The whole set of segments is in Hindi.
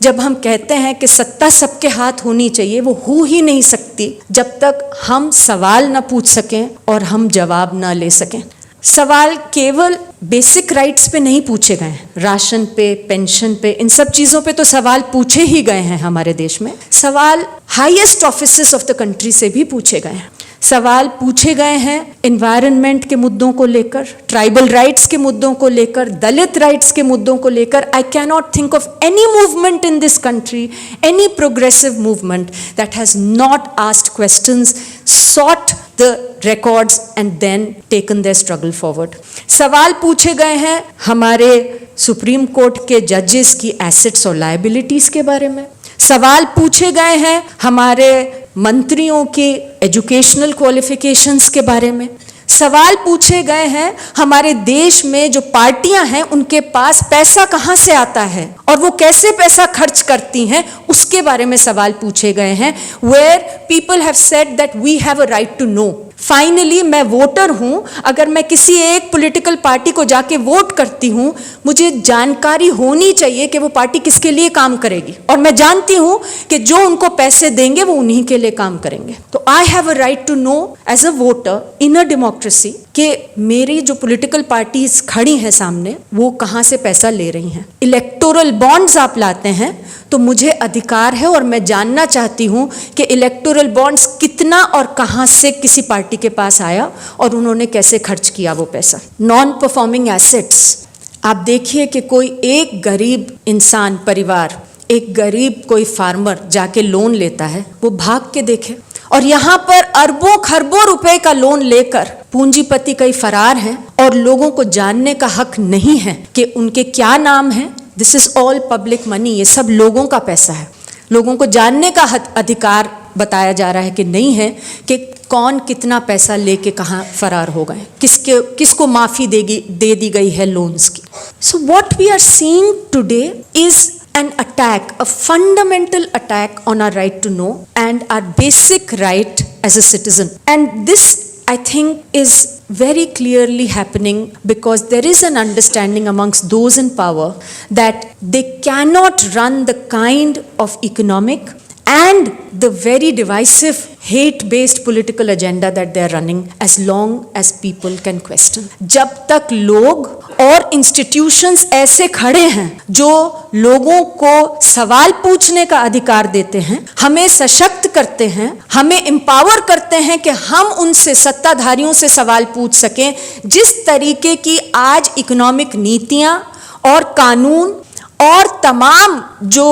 जब हम कहते हैं कि सत्ता सबके हाथ होनी चाहिए, वो हो ही नहीं सकती जब तक हम सवाल ना पूछ सकें और हम जवाब ना ले सकें। सवाल केवल बेसिक राइट्स पे नहीं पूछे गए हैं, राशन पे, पेंशन पे, इन सब चीज़ों पे तो सवाल पूछे ही गए हैं हमारे देश में। सवाल highest offices of the country से भी पूछे गए हैं। सवाल पूछे गए हैं एनवायरनमेंट के मुद्दों को लेकर, ट्राइबल राइट्स के मुद्दों को लेकर, दलित राइट्स के मुद्दों को लेकर। I can not think of any movement in this country, any progressive movement that has not asked questions, sought the records and then taken their struggle forward. सवाल पूछे गए हैं हमारे सुप्रीम कोर्ट के जजेस की एसेट्स और लायबिलिटीज के बारे में। सवाल पूछे गए हैं हमारे मंत्रियों की एजुकेशनल क्वालिफिकेशंस के बारे में। सवाल पूछे गए हैं हमारे देश में जो पार्टियां हैं उनके पास पैसा कहां से आता है और वो कैसे पैसा खर्च करती हैं, उसके बारे में सवाल पूछे गए हैं। Where people have said that we have a right to know. Finally मैं वोटर हूं, अगर मैं किसी एक पॉलिटिकल पार्टी को जाके वोट करती हूं, मुझे जानकारी होनी चाहिए कि वो पार्टी किसके लिए काम करेगी, और मैं जानती हूं कि जो उनको पैसे देंगे वो उन्हीं के लिए काम करेंगे। तो I have a right to know as a voter in a democracy कि मेरी जो पॉलिटिकल पार्टीज खड़ी हैं सामने, वो कहां से पैसा ले रही हैं। इलेक्टोरल बॉन्ड्स आप लाते हैं तो मुझे अधिकार है और मैं जानना चाहती हूं कि इलेक्टोरल बॉन्ड्स कितना और कहां से किसी पार्टी के पास आया और उन्होंने कैसे खर्च किया वो पैसा। नॉन परफॉर्मिंग एसेट्स, आप देखिए कि कोई एक गरीब इंसान, परिवार, एक गरीब कोई फार्मर जाके लोन लेता है, वो भाग के देखे, और यहाँ पर अरबों खरबों रुपए का लोन लेकर पूंजीपति कई फरार हैं और लोगों को जानने का हक नहीं है कि उनके क्या नाम है। This is all public money, ये सब लोगों का पैसा है। लोगों को जानने का अधिकार बताया जा रहा है कि नहीं है कि कौन कितना पैसा लेके कहाँ फरार हो गए, किसको माफी दे दी गई है लोन्स की। So what we are seeing today is an attack, a fundamental attack on our right to know and our basic right as a citizen. And this, I think, is very clearly happening because there is an understanding amongst those in power that they cannot run the kind of economic and the very divisive hate-based political agenda that they are running as long as people can question. जब तक लोग और इंस्टीट्यूशंस ऐसे खड़े हैं जो लोगों को सवाल पूछने का अधिकार देते हैं, हमें सशक्त करते हैं, हमें एम्पावर करते हैं कि हम उनसे, सत्ताधारियों से सवाल पूछ सकें, जिस तरीके की आज इकोनॉमिक नीतियां और कानून और तमाम जो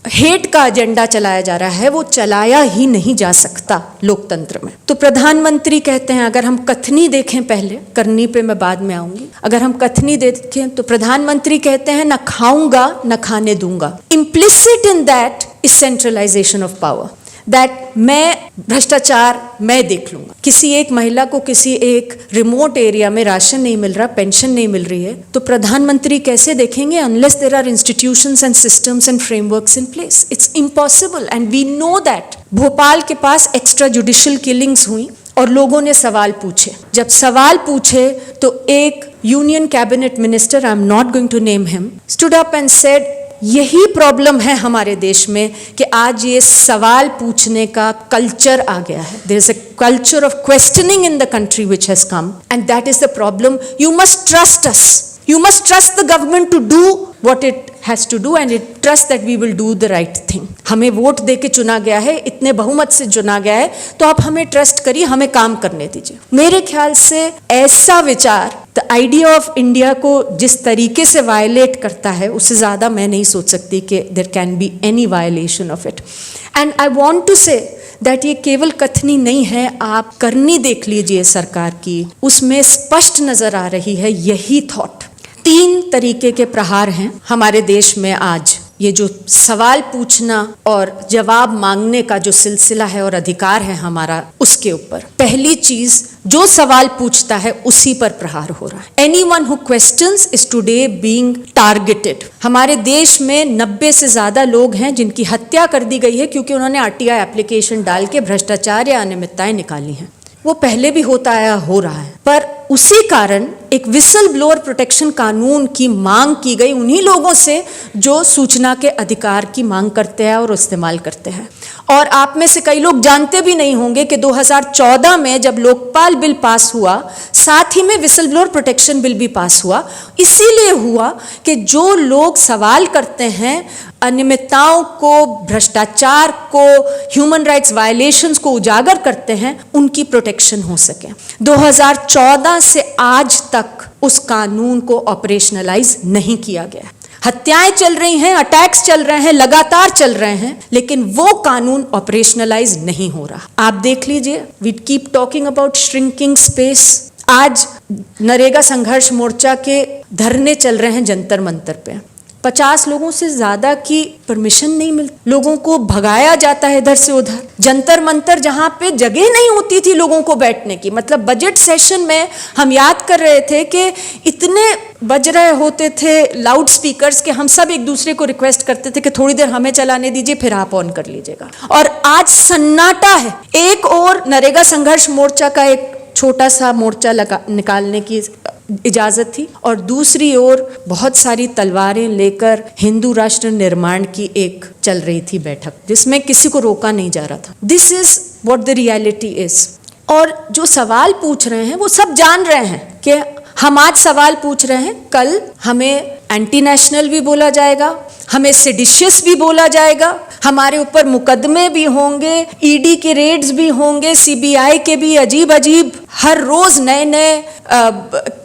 हेट का एजेंडा चलाया जा रहा है, वो चलाया ही नहीं जा सकता लोकतंत्र में। तो प्रधानमंत्री कहते हैं, अगर हम कथनी देखें, पहले करनी पे मैं बाद में आऊंगी, अगर हम कथनी देखें तो प्रधानमंत्री कहते हैं, न खाऊंगा न खाने दूंगा। Implicit in that is centralisation of power, that मैं भ्रष्टाचार मैं देख लूंगा। किसी एक महिला को किसी एक रिमोट एरिया में राशन नहीं मिल रहा, पेंशन नहीं मिल रही है, तो प्रधानमंत्री कैसे देखेंगे unless there are institutions and systems and frameworks in place. It's impossible and we know that. Bhopal के पास एक्स्ट्रा जुडिशियल किलिंग्स हुई और लोगों ने सवाल पूछे। जब सवाल पूछे तो एक union cabinet minister, I am not going to name him, stood up and said, यही प्रॉब्लम है हमारे देश में कि आज ये सवाल पूछने का कल्चर आ गया है। There is a culture of questioning in the country which has come and that is the problem. You must trust us, you must trust the government to do what it has to do and it trust that we will do the right thing. हमें वोट दे के चुना गया है, इतने बहुमत से चुना गया है, तो आप हमें ट्रस्ट करिए, हमें काम करने दीजिए। मेरे ख्याल से ऐसा विचार द आइडिया ऑफ इंडिया को जिस तरीके से वायलेट करता है, उससे ज़्यादा मैं नहीं सोच सकती कि there can be any violation of it. And I want to say that ये केवल कथनी नहीं है, आप करनी देख लीजिए सरकार की, उसमें स्पष्ट नजर आ रही है यही थॉट। 3 तरीके के प्रहार हैं हमारे देश में आज। ये जो सवाल पूछना और जवाब मांगने का जो सिलसिला है और अधिकार है हमारा, उसके ऊपर पहली चीज, जो सवाल पूछता है उसी पर प्रहार हो रहा है। Anyone who questions is today being targeted. हमारे देश में 90 से ज्यादा लोग हैं जिनकी हत्या कर दी गई है क्योंकि उन्होंने आरटीआई एप्लीकेशन डाल के भ्रष्टाचार या अनियमितताएं निकाली हैं। वो पहले भी होता आया, हो रहा है, पर उसी कारण एक विसल ब्लोअर प्रोटेक्शन कानून की मांग की गई उन्हीं लोगों से जो सूचना के अधिकार की मांग करते हैं और इस्तेमाल करते हैं। और आप में से कई लोग जानते भी नहीं होंगे कि 2014 में जब लोकपाल बिल पास हुआ, साथ ही में विसल ब्लोअर प्रोटेक्शन बिल भी पास हुआ। इसीलिए हुआ कि जो लोग सवाल करते हैं अनियमितताओं को, भ्रष्टाचार को, ह्यूमन राइट्स वायलेशंस को उजागर करते हैं, उनकी प्रोटेक्शन हो सके। 2014 से आज तक उस कानून को ऑपरेशनलाइज नहीं किया गया। हत्याएं चल रही हैं, अटैक्स चल रहे हैं, लगातार चल रहे हैं, लेकिन वो कानून ऑपरेशनलाइज नहीं हो रहा। आप देख लीजिए, we keep talking about shrinking space. आज नरेगा संघर्ष मोर्चा के धरने चल रहे हैं जंतर मंतर पे। 50 लोगों से ज्यादा की परमिशन नहीं मिलती, लोगों को भगाया जाता है इधर से उधर। जंतर मंतर जहां पे जगह नहीं होती थी लोगों को बैठने की, मतलब बजट सेशन में हम याद कर रहे थे कि इतने बज रहे होते थे लाउड स्पीकर्स के हम सब एक दूसरे को रिक्वेस्ट करते थे कि थोड़ी देर हमें चलाने दीजिए, फिर आप ऑन कर लीजिएगा। और आज सन्नाटा है। एक और नरेगा संघर्ष मोर्चा का एक छोटा सा मोर्चा निकालने की इजाजत थी, और दूसरी ओर बहुत सारी तलवारें लेकर हिंदू राष्ट्र निर्माण की एक चल रही थी बैठक, जिसमें किसी को रोका नहीं जा रहा था। This is what the reality is. और जो सवाल पूछ रहे हैं वो सब जान रहे हैं कि हम आज सवाल पूछ रहे हैं, कल हमें एंटी नेशनल भी बोला जाएगा, हमें सेडिशियस भी बोला जाएगा, हमारे ऊपर मुकदमे भी होंगे, ईडी के रेड्स भी होंगे, सीबीआई के भी अजीब अजीब हर रोज नए नए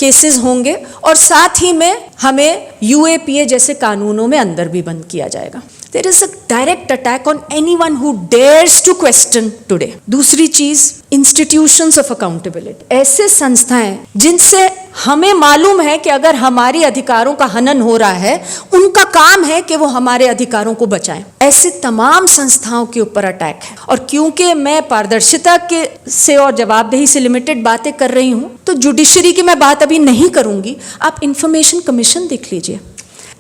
केसेस होंगे, और साथ ही में हमें यूएपीए जैसे कानूनों में अंदर भी बंद किया जाएगा। There is a direct attack on anyone who dares to question today. दूसरी चीज, institutions of accountability, ऐसे संस्थाएं जिनसे हमें मालूम है कि अगर हमारे अधिकारों का हनन हो रहा है, उनका काम है कि वो हमारे अधिकारों को बचाएं। ऐसे तमाम संस्थाओं के ऊपर अटैक है। और क्योंकि मैं पारदर्शिता के से और जवाबदेही से लिमिटेड बातें कर रही हूं, तो जुडिशरी की मैं बात अभी नहीं करूंगी। आप इंफॉर्मेशन कमीशन देख लीजिए।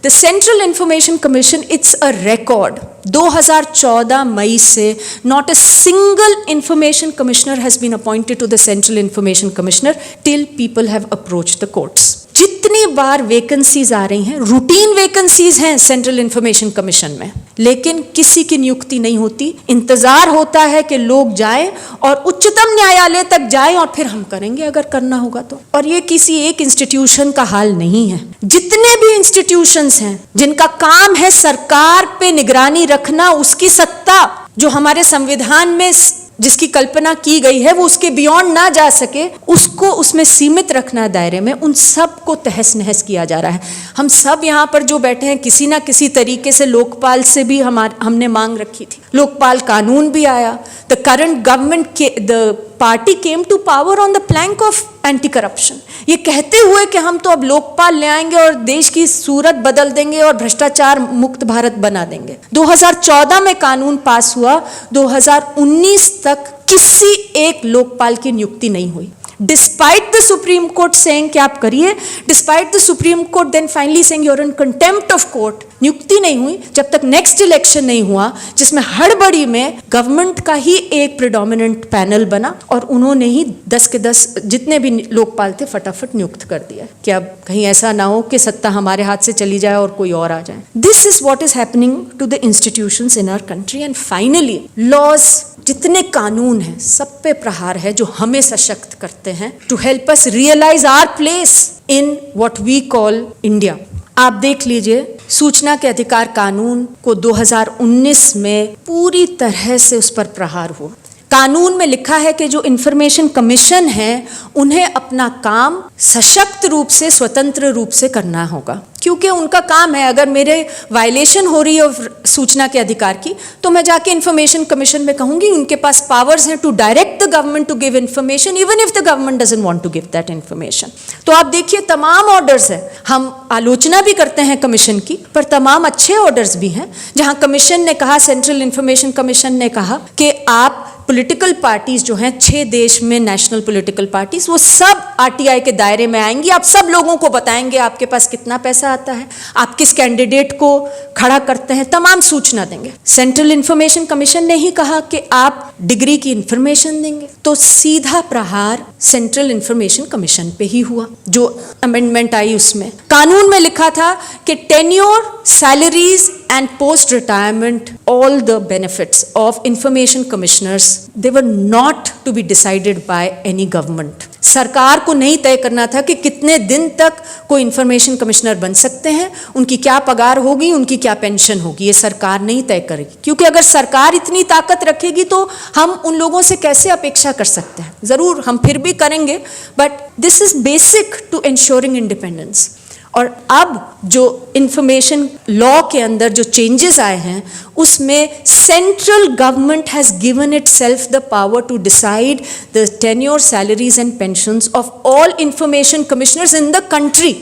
The Central Information Commission, it's a record. 2014 मई से not a single information commissioner has been appointed to the Central Information Commissioner till people have approached the courts. जितनी बार वैकेंसीज आ रही हैं, रूटीन वैकेंसीज हैं सेंट्रल इंफॉर्मेशन कमीशन में, लेकिन किसी की नियुक्ति नहीं होती। इंतजार होता है कि लोग जाएं और उच्चतम न्यायालय तक जाएं और फिर हम करेंगे अगर करना होगा तो। और ये किसी एक इंस्टीट्यूशन का हाल नहीं है। जितने भी इंस्टीट्यूशंस हैं जिनका काम है सरकार पे निगरानी रखना, उसकी सत्ता जो हमारे संविधान में जिसकी कल्पना की गई है वो उसके बियॉन्ड ना जा सके, उसको उसमें सीमित रखना दायरे में, उन सब को तहस नहस किया जा रहा है। हम सब यहाँ पर जो बैठे हैं, किसी ना किसी तरीके से लोकपाल से भी हमने मांग रखी थी। लोकपाल कानून भी आया। The current government the party came to power on the plank of anti corruption, ये कहते हुए कि हम तो अब लोकपाल ले आएंगे और देश की सूरत बदल देंगे और भ्रष्टाचार मुक्त भारत बना देंगे। 2014 में कानून पास हुआ, 2019 तक किसी एक लोकपाल की नियुक्ति नहीं हुई। Despite the Supreme Court saying कि आप करिए, despite the Supreme Court then finally saying you're in contempt of court, नियुक्ति नहीं हुई जब तक नेक्स्ट इलेक्शन नहीं हुआ, जिसमें हड़बड़ी में गवर्नमेंट का ही एक प्रिडोमिनेंट पैनल बना और उन्होंने ही 10 के 10 जितने भी लोकपाल थे फटाफट नियुक्त कर दिया कि अब कहीं ऐसा ना हो कि सत्ता हमारे हाथ से चली जाए और कोई और आ जाए। This is what is happening to the institutions in our country. And finally laws, जितने कानून हैं सब पे प्रहार है जो हमें सशक्त करते हैं, to help us realise our place in what we call India. आप देख लीजिए, सूचना के अधिकार कानून को 2019 में पूरी तरह से उस पर प्रहार हुआ। कानून में लिखा है कि जो इंफॉर्मेशन कमीशन है उन्हें अपना काम सशक्त रूप से, स्वतंत्र रूप से करना होगा, क्योंकि उनका काम है, अगर मेरे वायलेशन हो रही है सूचना के अधिकार की तो मैं जाके इंफॉर्मेशन कमीशन में कहूंगी। उनके पास पावर्स हैं to direct the government to give information even if the government doesn't want to give that information. तो आप देखिए तमाम ऑर्डर्स है, हम आलोचना भी करते हैं कमीशन की, पर तमाम अच्छे ऑर्डर्स भी हैं जहां कमीशन ने कहा, सेंट्रल इंफॉर्मेशन कमीशन ने कहा कि आप पॉलिटिकल पार्टीज जो हैं 6 देश में नेशनल पॉलिटिकल पार्टीज, वो सब आरटीआई के दायरे में आएंगी। आप सब लोगों को बताएंगे आपके पास कितना पैसा आता है, आप किस कैंडिडेट को खड़ा करते हैं, तमाम सूचना देंगे। सेंट्रल इंफॉर्मेशन कमीशन ने ही कहा कि आप डिग्री की इंफॉर्मेशन देंगे, तो सीधा प्रहार सेंट्रल इंफॉर्मेशन कमीशन पे ही हुआ। जो अमेंडमेंट आई उसमें कानून में लिखा था कि tenure, salaries and post retirement, all the benefits of information commissioners, they were not to be decided by any government. सरकार को नहीं तय करना था कि कितने दिन तक कोई इंफॉर्मेशन कमिश्नर बन सकते हैं, उनकी क्या पगार होगी, उनकी क्या पेंशन होगी, ये सरकार नहीं तय करेगी। क्योंकि अगर सरकार इतनी ताकत रखेगी तो हम उन लोगों से कैसे अपेक्षा कर सकते हैं। ज़रूर हम फिर भी करेंगे, but this is basic to ensuring independence. और अब जो इंफॉर्मेशन लॉ के अंदर जो चेंजेस आए हैं उसमें central government has given itself the power to decide the tenure, salaries and pensions of all information commissioners in the country.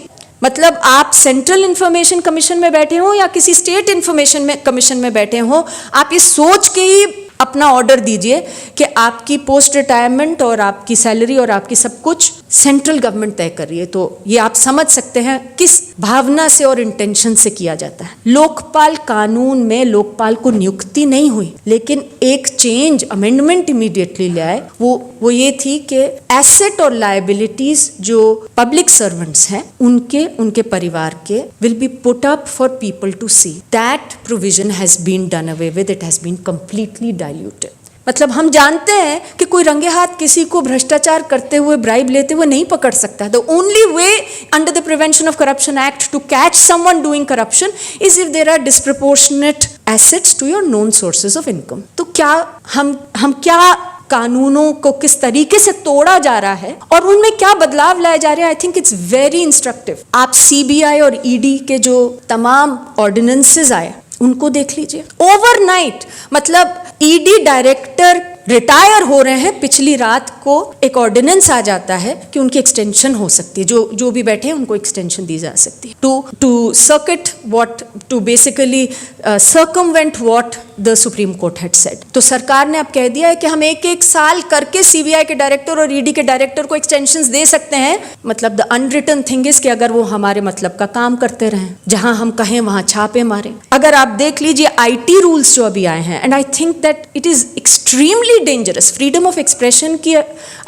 मतलब आप सेंट्रल इंफॉर्मेशन कमीशन में बैठे हो या किसी स्टेट इंफॉर्मेशन कमीशन में बैठे हो, आप ये सोच के ही अपना ऑर्डर दीजिए कि आपकी पोस्ट रिटायरमेंट और आपकी सैलरी और आपकी सब कुछ सेंट्रल गवर्नमेंट तय कर रही है। तो ये आप समझ सकते हैं किस भावना से और इंटेंशन से किया जाता है। लोकपाल कानून में लोकपाल को नियुक्ति नहीं हुई, लेकिन एक चेंज अमेंडमेंट इमीडिएटली ले आए। वो ये थी कि एसेट और लायबिलिटीज जो पब्लिक सर्वेंट्स हैं उनके परिवार के will be put up for people to see. That provision has been done away with, it has been completely diluted. मतलब हम जानते हैं कि कोई रंगे हाथ किसी को भ्रष्टाचार करते हुए, ब्राइब लेते हुए नहीं पकड़ सकता। The only way under the prevention of corruption act to catch someone doing corruption is if there are disproportionate assets to your known sources of income. तो क्या हम क्या कानूनों को किस तरीके से तोड़ा जा रहा है और उनमें क्या बदलाव लाए जा रहे हैं, I think it's very instructive. आप सीबीआई और ईडी के जो तमाम ऑर्डिनेंसेस आए उनको देख लीजिए। ओवरनाइट, मतलब ईडी डायरेक्टर रिटायर हो रहे हैं, पिछली रात को एक ऑर्डिनेंस आ जाता है कि उनकी एक्सटेंशन हो सकती है, जो भी बैठे हैं उनको एक्सटेंशन दी जा सकती है to circuit what, to basically circumvent what the Supreme Court had said. तो सरकार ने अब कह दिया है कि हम एक साल करके सीबीआई के डायरेक्टर और ईडी के डायरेक्टर को एक्सटेंशंस दे सकते हैं। मतलब द अनरिटन थिंग इज कि अगर वो हमारे मतलब का काम करते रहें, जहां हम कहें वहां छापे मारें। अगर आप देख लीजिए आईटी रूल्स जो अभी आए हैं, and I think that it is extremely dangerous. Freedom of expression की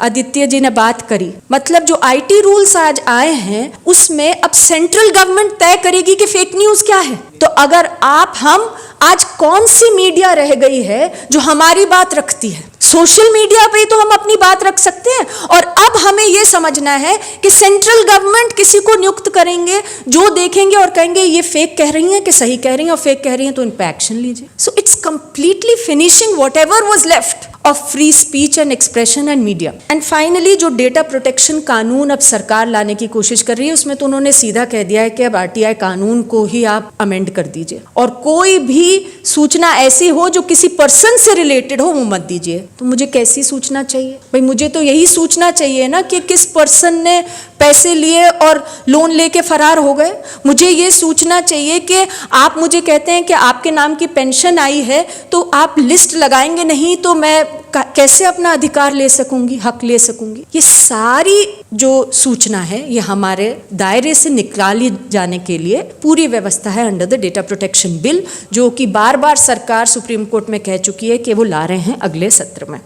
आदित्य जी ने बात करी, मतलब जो आईटी रूल्स आज आए हैं उसमें अब सेंट्रल गवर्नमेंट तय करेगी कि फेक न्यूज क्या है। तो अगर हम आज कौन सी मीडिया रह गई है जो हमारी बात रखती है? सोशल मीडिया पे तो हम अपनी बात रख सकते हैं, और अब हमें यह समझना है कि सेंट्रल गवर्नमेंट किसी को नियुक्त करेंगे जो देखेंगे और कहेंगे ये फेक कह रही हैं कि सही कह रही हैं, और फेक कह रही हैं तो इन पे एक्शन लीजिए। So it's completely finishing whatever was left of free speech and expression and media. And finally जो डेटा प्रोटेक्शन कानून अब सरकार लाने की कोशिश कर रही है उसमें तो उन्होंने सीधा कह दिया है कि अब आरटीआई कानून को ही आप अमेंड कर दीजिए, और कोई भी सूचना ऐसी हो जो किसी पर्सन से रिलेटेड हो वो मत दीजिए। तो मुझे कैसी सूचना चाहिए भाई? मुझे तो यही सूचना चाहिए ना कि किस पर्सन ने पैसे लिए और लोन लेके फरार हो गए। मुझे ये सूचना चाहिए कि आप मुझे कहते हैं कि आपके नाम की पेंशन आई है, तो आप लिस्ट लगाएंगे नहीं तो मैं कैसे अपना अधिकार ले सकूंगी, हक ले सकूंगी। ये सारी जो सूचना है ये हमारे दायरे से निकाली जाने के लिए पूरी व्यवस्था है under the data protection bill, जो कि बार बार सरकार सुप्रीम कोर्ट में कह चुकी है कि वो ला रहे हैं अगले सत्र में।